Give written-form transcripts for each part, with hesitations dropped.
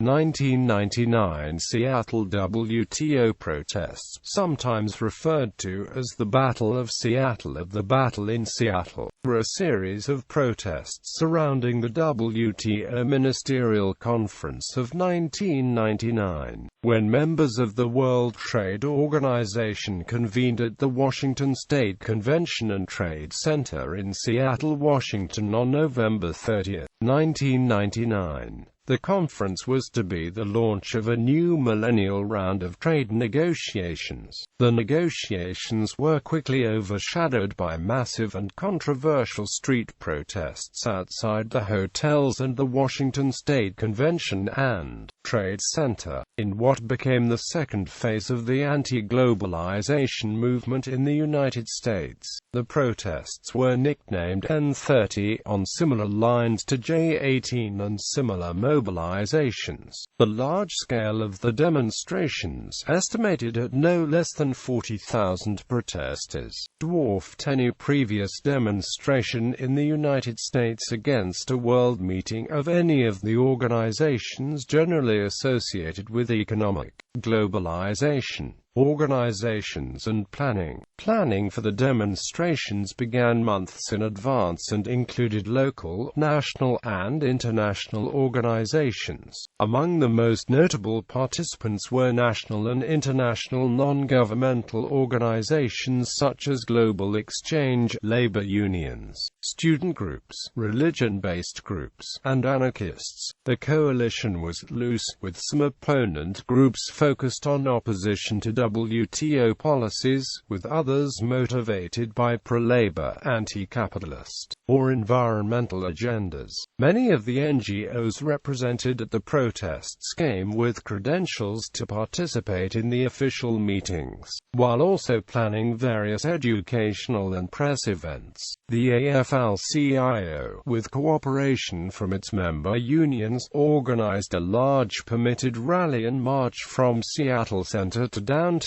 1999 Seattle WTO protests, sometimes referred to as the Battle of Seattle the Battle in Seattle, were a series of protests surrounding the WTO Ministerial Conference of 1999, when members of the World Trade Organization convened at the Washington State Convention and Trade Center in Seattle, Washington on November 30, 1999. The conference was to be the launch of a new millennial round of trade negotiations. The negotiations were quickly overshadowed by massive and controversial street protests outside the hotels and the Washington State Convention and Trade Center, in what became the second phase of the anti-globalization movement in the United States. The protests were nicknamed N30, on similar lines to J18 and similar mobilizations. The large scale of the demonstrations, estimated at no less than 40,000 protesters, dwarfed any previous demonstration in the United States against a world meeting of any of the organizations generally associated with economic globalization. Organizations and planning. Planning for the demonstrations began months in advance and included local, national, and international organizations. Among the most notable participants were national and international non-governmental organizations such as Global Exchange, labor unions, student groups, religion-based groups, and anarchists. The coalition was loose, with some opponent groups focused on opposition to WTO policies, with others motivated by pro-labor, anti-capitalist, or environmental agendas. Many of the NGOs represented at the protests came with credentials to participate in the official meetings, while also planning various educational and press events. The AFL-CIO, with cooperation from its member unions, organized a large permitted rally and march from Seattle Center to downtown.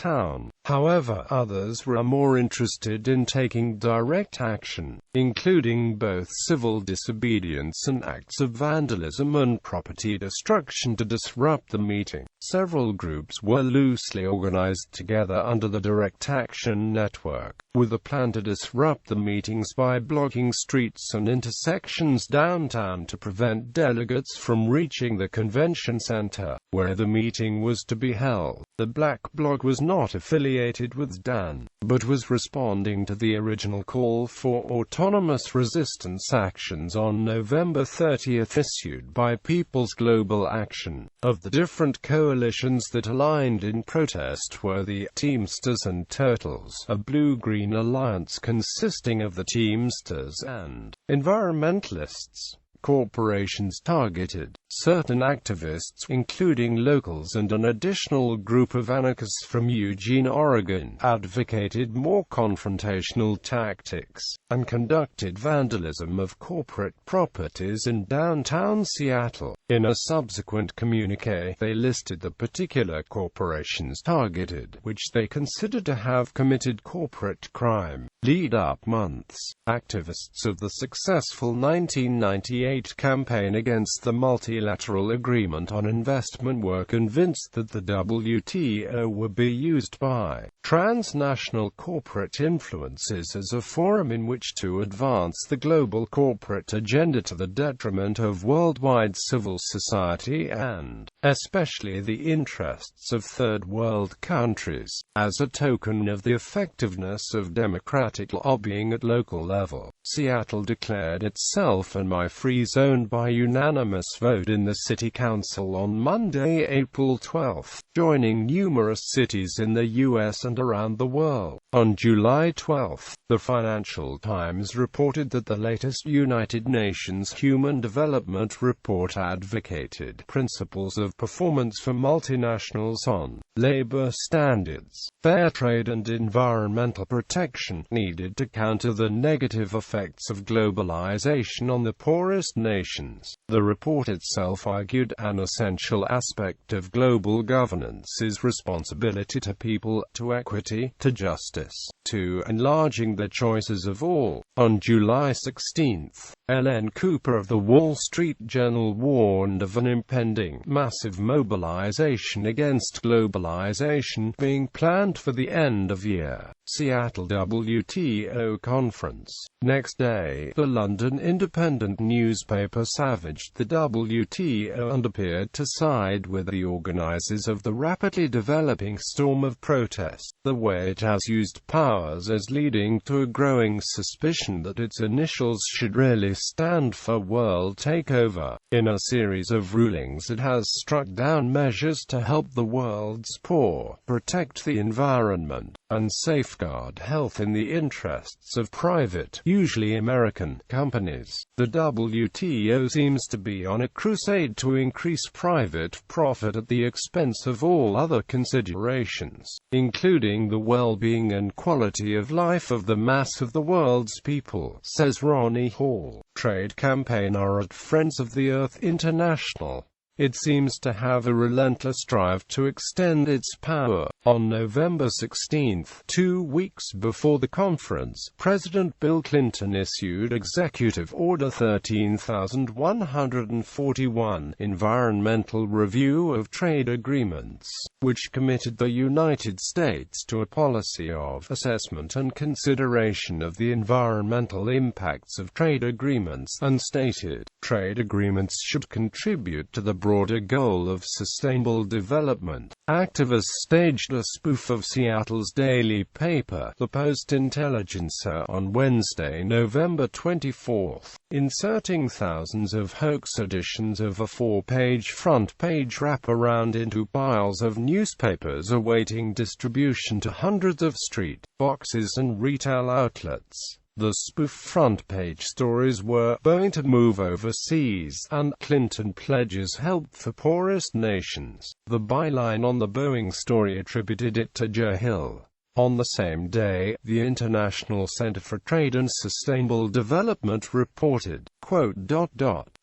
However, others were more interested in taking direct action, including both civil disobedience and acts of vandalism and property destruction to disrupt the meeting. Several groups were loosely organized together under the Direct Action Network, with a plan to disrupt the meetings by blocking streets and intersections downtown to prevent delegates from reaching the convention center, where the meeting was to be held. The Black Bloc was not affiliated with DAN, but was responding to the original call for autonomous resistance actions on November 30 issued by People's Global Action. Of the different coalitions that aligned in protest were the Teamsters and Turtles, a blue-green alliance consisting of the Teamsters and environmentalists. Corporations targeted certain activists, including locals, and an additional group of anarchists from Eugene, Oregon, advocated more confrontational tactics, and conducted vandalism of corporate properties in downtown Seattle. In a subsequent communique, they listed the particular corporations targeted, which they considered to have committed corporate crime. Lead-up months. Activists of the successful 1998 campaign against the Multilateral Agreement on Investment were convinced that the WTO would be used by transnational corporate influences as a forum in which to advance the global corporate agenda to the detriment of worldwide civil society and, especially, the interests of third world countries. As a token of the effectiveness of democratic lobbying at local level, Seattle declared itself a MI-free zone by unanimous vote in the City Council on Monday, April 12, joining numerous cities in the U.S. and around the world. On July 12, the Financial Times reported that the latest United Nations Human Development Report advocated principles of performance for multinationals on labor standards, fair trade and environmental protection, needed to counter the negative effects of globalization on the poorest nations. The report itself argued an essential aspect of global governance is responsibility to people, to equity, to justice, to enlarging the choices of all. On July 16, Ellen Cooper of The Wall Street Journal warned of an impending, massive mobilization against globalization being planned for the end of year. Seattle WTO Conference. Next day, the London independent newspaper savaged the WTO and appeared to side with the organizers of the rapidly developing storm of protest, the way it has used powers as leading to a growing suspicion that its initials should really stand for world takeover. In a series of rulings, it has struck down measures to help the world's poor, protect the environment, and safeguard health in the interests of private, usually American, companies. The WTO seems to be on a crusade to increase private profit at the expense of all other considerations, including the well-being and quality of life of the mass of the world's people, says Ronnie Hall, trade campaigner at Friends of the Earth International. It seems to have a relentless drive to extend its power. On November 16, 2 weeks before the conference, President Bill Clinton issued Executive Order 13141, Environmental Review of Trade Agreements, which committed the United States to a policy of assessment and consideration of the environmental impacts of trade agreements, and stated, trade agreements should contribute to the broader goal of sustainable development. Activists staged a spoof of Seattle's daily paper, The Post-Intelligencer, on Wednesday, November 24, inserting thousands of hoax editions of a 4-page front-page wraparound into piles of newspapers awaiting distribution to hundreds of street, boxes and retail outlets. The spoof front-page stories were Boeing to move overseas, and Clinton pledges help for poorest nations. The byline on the Boeing story attributed it to Joe Hill. On the same day, the International Center for Trade and Sustainable Development reported, quote,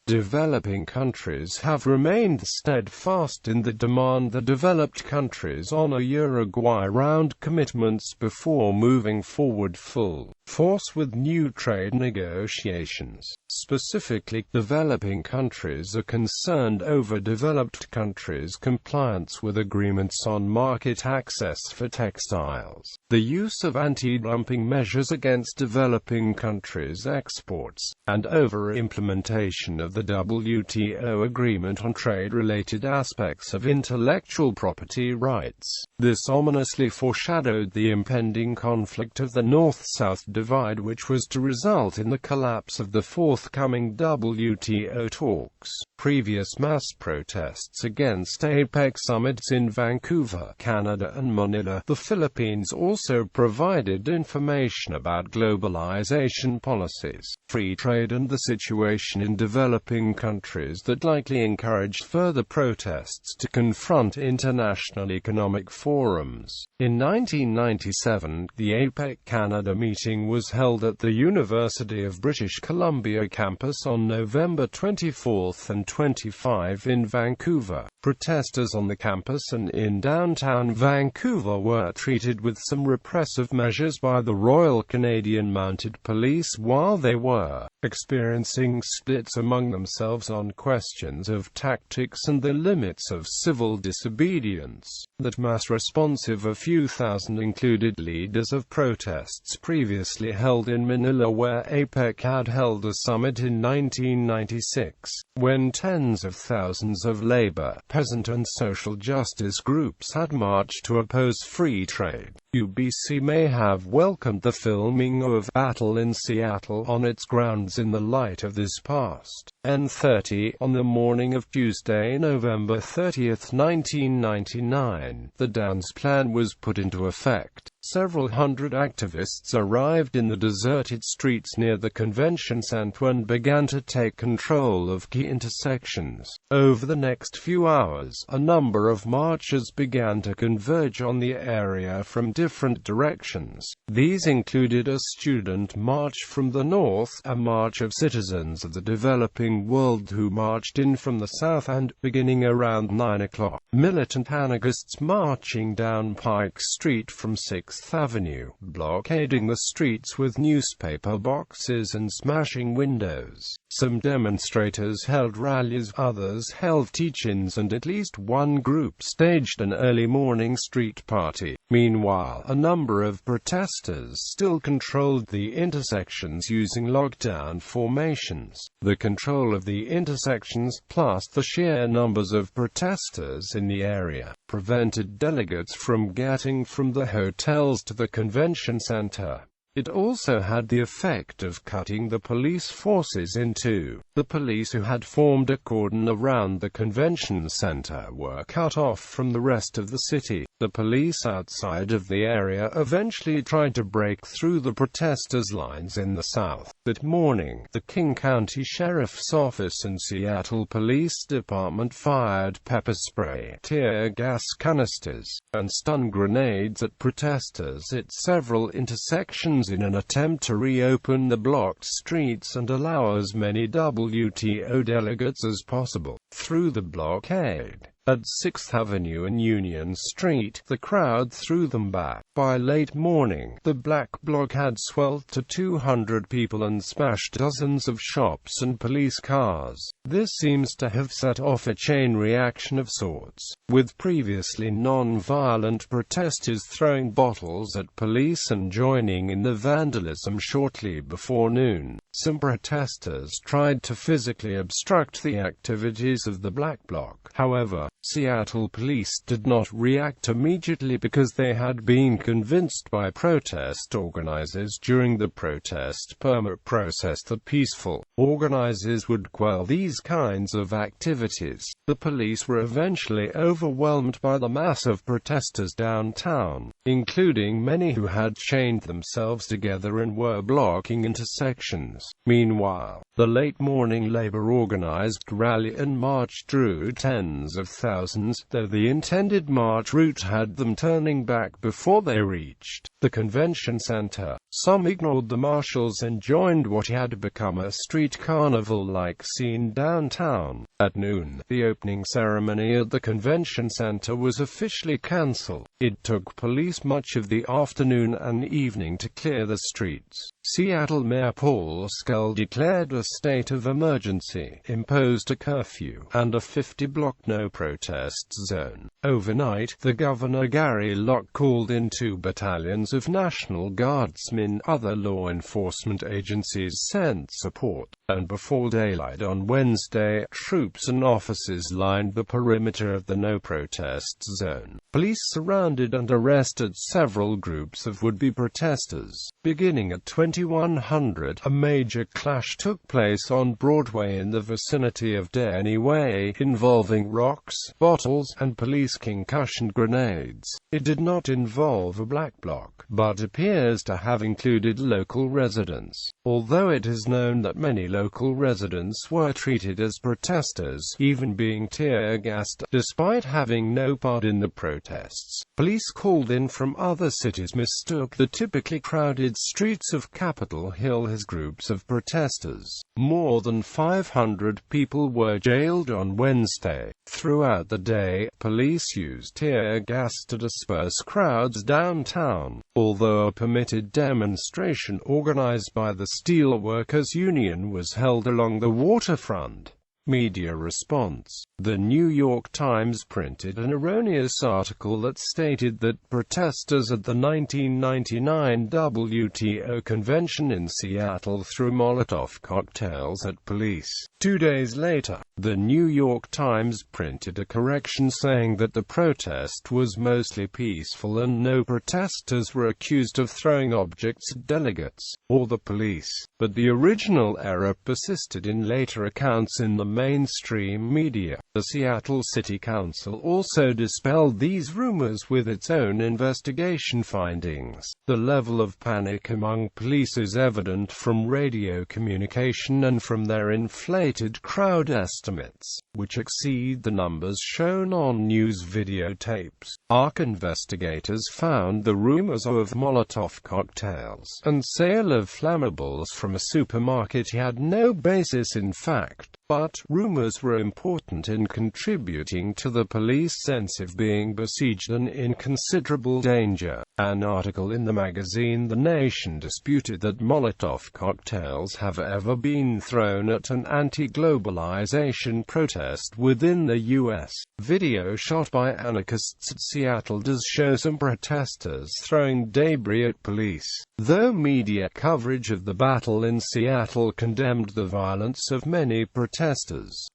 developing countries have remained steadfast in the demand the developed countries honor Uruguay-round commitments before moving forward full force with new trade negotiations. Specifically, developing countries are concerned over developed countries' compliance with agreements on market access for textiles, the use of anti-dumping measures against developing countries' exports, and over-implementation of the WTO agreement on trade-related aspects of intellectual property rights. This ominously foreshadowed the impending conflict of the North-South divide, which was to result in the collapse of the forthcoming WTO talks. Previous mass protests against APEC summits in Vancouver, Canada and Manila, the Philippines also provided information about globalization policies, free trade and the situation in developing countries that likely encouraged further protests to confront international economic forums. In 1997, the APEC Canada meeting was held at the University of British Columbia campus on November 24 and 25 in Vancouver. Protesters on the campus and in downtown Vancouver were treated with some repressive measures by the Royal Canadian Mounted Police while they were experiencing splits among themselves on questions of tactics and the limits of civil disobedience. That mass response of a few thousand included leaders of protests previously held in Manila, where APEC had held a summit in 1996, when tens of thousands of labor, peasant and social justice groups had marched to oppose free trade. UBC may have welcomed the filming of Battle in Seattle on its grounds in the light of this past. N30, on the morning of Tuesday, November 30, 1999, the dance plan was put into effect. Several hundred activists arrived in the deserted streets near the convention center and began to take control of key intersections. Over the next few hours, a number of marchers began to converge on the area from different directions. These included a student march from the north, a march of citizens of the developing world who marched in from the south, and, beginning around 9 o'clock, militant anarchists marching down Pike Street from 6 6th Avenue, blockading the streets with newspaper boxes and smashing windows. Some demonstrators held rallies, others held teach-ins, and at least one group staged an early morning street party. Meanwhile, a number of protesters still controlled the intersections using lockdown formations. The control of the intersections, plus the sheer numbers of protesters in the area, prevented delegates from getting from the hotels to the convention center. It also had the effect of cutting the police forces in two. The police who had formed a cordon around the convention center were cut off from the rest of the city. The police outside of the area eventually tried to break through the protesters' lines in the south. That morning, the King County Sheriff's Office and Seattle Police Department fired pepper spray, tear gas canisters, and stun grenades at protesters at several intersections in an attempt to reopen the blocked streets and allow as many WTO delegates as possible through the blockade. At 6th Avenue and Union Street, the crowd threw them back. By late morning, the black bloc had swelled to 200 people and smashed dozens of shops and police cars. This seems to have set off a chain reaction of sorts, with previously non-violent protesters throwing bottles at police and joining in the vandalism shortly before noon. Some protesters tried to physically obstruct the activities of the black bloc. However, Seattle police did not react immediately because they had been convinced by protest organizers during the protest permit process that peaceful organizers would quell these kinds of activities. The police were eventually overwhelmed by the mass of protesters downtown, including many who had chained themselves together and were blocking intersections. Meanwhile, the late-morning labor-organized rally and march drew tens of thousands, though the intended march route had them turning back before they reached the convention center. Some ignored the marshals and joined what had become a street carnival-like scene downtown. At noon, the opening ceremony at the convention center was officially cancelled. It took police much of the afternoon and evening to clear the streets. Seattle Mayor Paul Scull declared a state of emergency, imposed a curfew, and a 50-block no-protest zone. Overnight, the governor Gary Locke called in 2 battalions of National Guardsmen. Other law enforcement agencies sent support, and before daylight on Wednesday, troops and officers lined the perimeter of the no-protest zone. Police surrounded and arrested several groups of would-be protesters. Beginning at 2100, a major clash took place on Broadway in the vicinity of Denny Way, involving rocks, bottles, and police concussion grenades. It did not involve a black bloc, but appears to have included local residents, although it is known that many local residents were treated as protesters, even being tear-gassed, despite having no part in the protests. Police called in from other cities mistook the typically crowded streets of Capitol Hill as groups of protesters. More than 500 people were jailed on Wednesday. Throughout the day, police used tear gas to disperse crowds downtown, although a permitted demonstration organized by the Steelworkers Union was held along the waterfront. Media response. The New York Times printed an erroneous article that stated that protesters at the 1999 WTO convention in Seattle threw Molotov cocktails at police. 2 days later, the New York Times printed a correction saying that the protest was mostly peaceful and no protesters were accused of throwing objects at delegates or the police. But the original error persisted in later accounts in the mainstream media. The Seattle City Council also dispelled these rumors with its own investigation findings. The level of panic among police is evident from radio communication and from their inflated crowd estimates, which exceed the numbers shown on news videotapes. ARC investigators found the rumors of Molotov cocktails and sale of flammables from a supermarket had no basis in fact. But rumors were important in contributing to the police sense of being besieged and in considerable danger. An article in the magazine The Nation disputed that Molotov cocktails have ever been thrown at an anti-globalization protest within the U.S. Video shot by anarchists at Seattle does show some protesters throwing debris at police, though media coverage of the battle in Seattle condemned the violence of many protesters.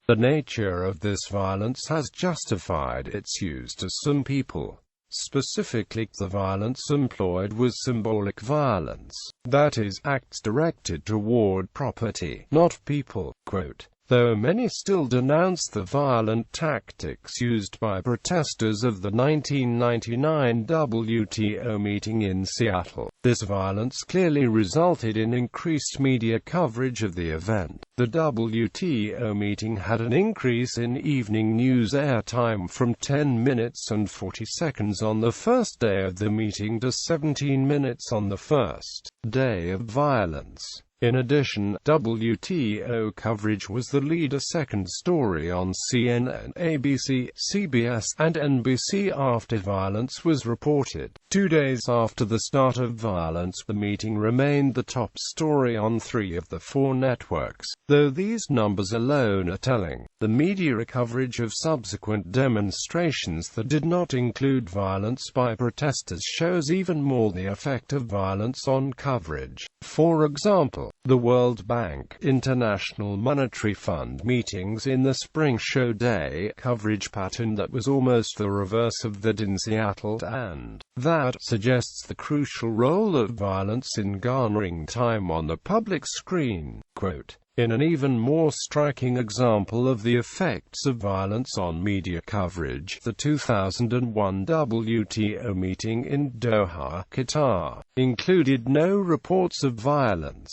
The nature of this violence has justified its use to some people. Specifically, the violence employed was symbolic violence, that is, acts directed toward property, not people. Quote, though many still denounce the violent tactics used by protesters of the 1999 WTO meeting in Seattle, this violence clearly resulted in increased media coverage of the event. The WTO meeting had an increase in evening news airtime from 10 minutes and 40 seconds on the first day of the meeting to 17 minutes on the first day of violence. In addition, WTO coverage was the lead. A second story on CNN, ABC, CBS, and NBC after violence was reported. 2 days after the start of violence, the meeting remained the top story on 3 of the 4 networks, though these numbers alone are telling. The media coverage of subsequent demonstrations that did not include violence by protesters shows even more the effect of violence on coverage. For example, the World Bank, International Monetary Fund meetings in the spring showed a coverage pattern that was almost the reverse of that in Seattle, and that suggests the crucial role of violence in garnering time on the public screen. Quote, in an even more striking example of the effects of violence on media coverage, the 2001 WTO meeting in Doha, Qatar, included no reports of violence.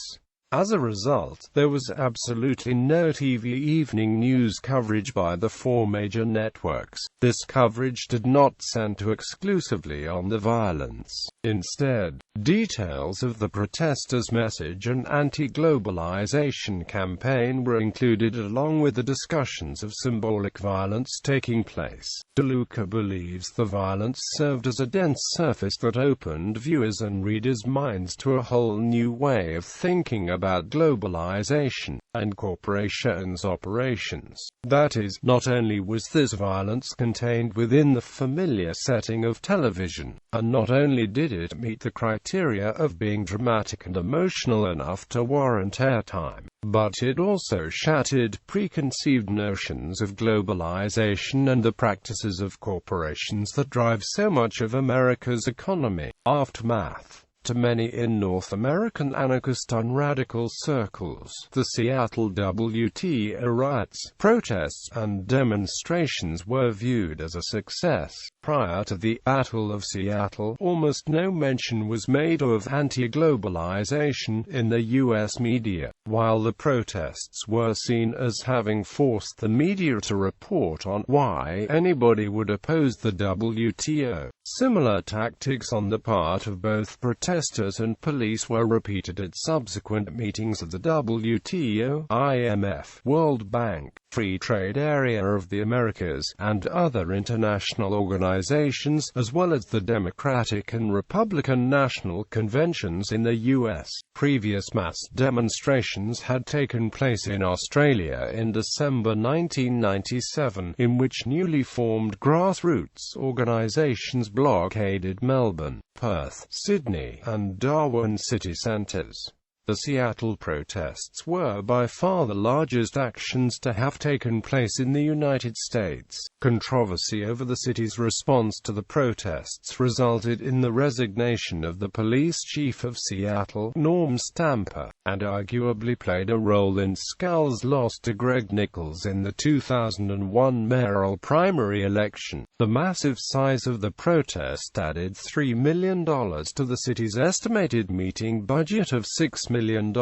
As a result, there was absolutely no TV evening news coverage by the 4 major networks. This coverage did not center exclusively on the violence. Instead, details of the protesters' message and anti-globalization campaign were included along with the discussions of symbolic violence taking place. DeLuca believes the violence served as a dense surface that opened viewers' and readers' minds to a whole new way of thinking about globalization and corporations' operations. That is, not only was this violence contained within the familiar setting of television, and not only did it meet the criteria of being dramatic and emotional enough to warrant airtime, but it also shattered preconceived notions of globalization and the practices of corporations that drive so much of America's economy. Aftermath. To many in North American anarchist and radical circles, the Seattle WTO riots, protests, and demonstrations were viewed as a success. Prior to the Battle of Seattle, almost no mention was made of anti-globalization in the U.S. media, while the protests were seen as having forced the media to report on why anybody would oppose the WTO. Similar tactics on the part of both protesters and police were repeated at subsequent meetings of the WTO, IMF, World Bank, Free Trade Area of the Americas, and other international organizations, as well as the Democratic and Republican national conventions in the U.S. Previous mass demonstrations had taken place in Australia in December 1997, in which newly formed grassroots organizations blockaded Melbourne, Perth, Sydney, and Darwin city centres. The Seattle protests were by far the largest actions to have taken place in the United States. Controversy over the city's response to the protests resulted in the resignation of the police chief of Seattle, Norm Stamper, and arguably played a role in Scal's loss to Greg Nichols in the 2001 mayoral primary election. The massive size of the protest added $3 million to the city's estimated meeting budget of $6 million,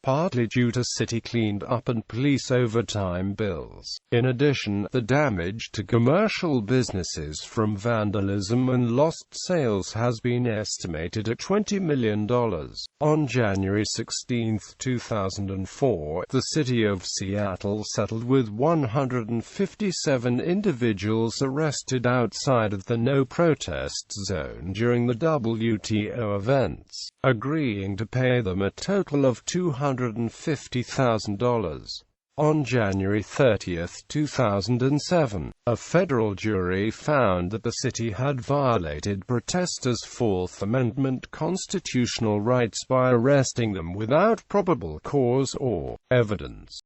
partly due to city cleaned-up and police overtime bills. In addition, the damage to commercial businesses from vandalism and lost sales has been estimated at $20 million. On January 16, 2004, the city of Seattle settled with 157 individuals arrested outside of the no-protest zone during the WTO events, agreeing to pay them a total of $250,000. On January 30, 2007, a federal jury found that the city had violated protesters' Fourth Amendment constitutional rights by arresting them without probable cause or evidence.